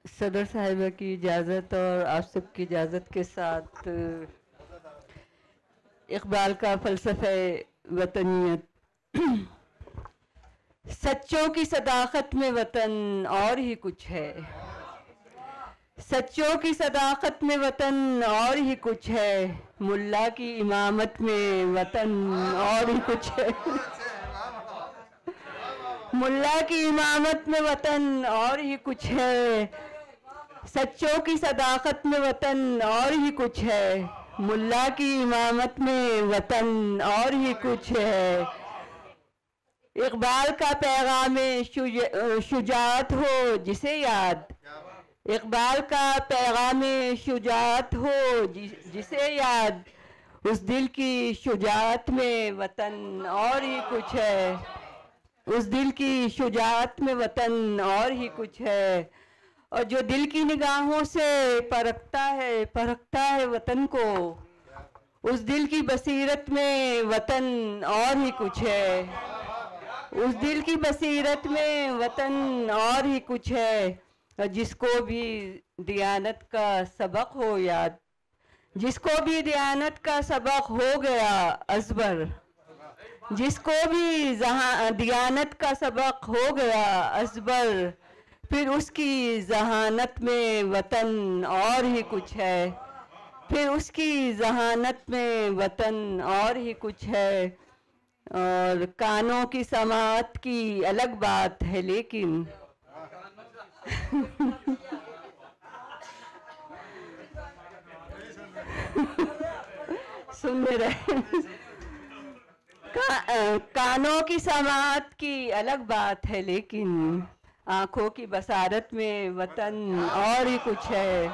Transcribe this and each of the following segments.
सदर साहिबा की इजाज़त और आप सब की इजाज़त के साथ इकबाल का फ़लसफ़े वतनियत। सच्चों की सदाकत में वतन और ही कुछ है, सच्चों की सदाकत में वतन और ही कुछ है, मुल्ला की इमामत में वतन और ही कुछ है। मुल्ला की इमामत में वतन और ही कुछ है, सच्चों की सदाकत में वतन और ही कुछ है, मुल्ला की इमामत में वतन और ही कुछ है। इकबाल का पैगाम शुजाअत हो जिसे याद, इकबाल का पैगाम शुजाअत हो जिसे याद, उस दिल की शुजाअत में वतन और ही कुछ है, उस दिल की शुजाअत में वतन और ही कुछ है। और जो दिल की निगाहों से परखता है वतन को, उस दिल की बसीरत में वतन और ही कुछ है, उस दिल की बसीरत में वतन और ही कुछ है। और जिसको भी दियानत का सबक हो याद, जिसको भी दियानत का सबक हो गया अजबर, जिसको भी दियानत का सबक हो गया अजबर, फिर उसकी जहानत में वतन और ही कुछ है, फिर उसकी जहानत में वतन और ही कुछ है। और कानों की समाअत की अलग बात है लेकिन सुन रहे कानों की समाअत की अलग बात है लेकिन आँखों की बसारत में वतन और ही कुछ है,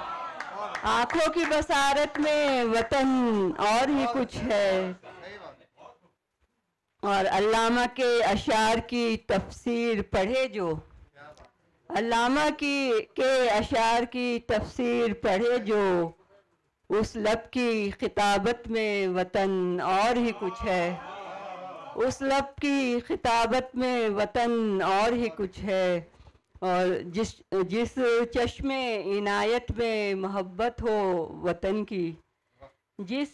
आँखों की बसारत में वतन और ही कुछ है। और अल्लामा के अशार की तफसीर पढ़े जो, अल्लामा के अशार की तफसीर पढ़े जो, उस लब की खिताबत में वतन और ही कुछ है, उस लब की खिताबत में वतन और ही कुछ है। और जिस चश्मे इनायत में मोहब्बत हो वतन की, जिस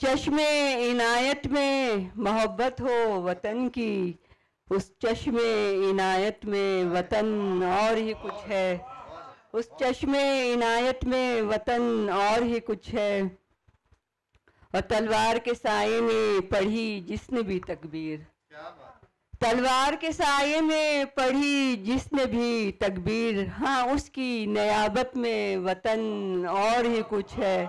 चश्मे इनायत में मोहब्बत हो वतन की, उस चश्मे इनायत में वतन और ही कुछ है, उस चश्मे इनायत में वतन और ही कुछ है। और तलवार के साये में पढ़ी जिसने भी तकबीर, तलवार के साये में पढ़ी जिसने भी तकबीर, हाँ उसकी नियाबत में वतन और ही कुछ है,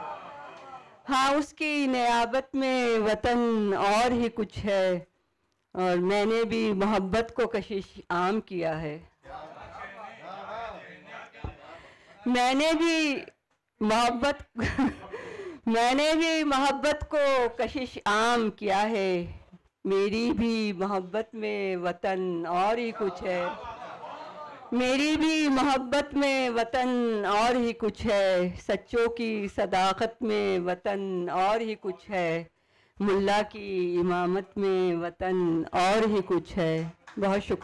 हाँ उसकी नियाबत में वतन और ही कुछ है। और मैंने भी मोहब्बत को कशिश आम किया है, मैंने भी मोहब्बत मैंने भी मोहब्बत को कशिश आम किया है, मेरी भी मोहब्बत में वतन और ही कुछ है, मेरी भी मोहब्बत में वतन और ही कुछ है, सच्चों की सदाकत में वतन और ही कुछ है, मुल्ला की इमामत में वतन और ही कुछ है। बहुत शुक्रिया।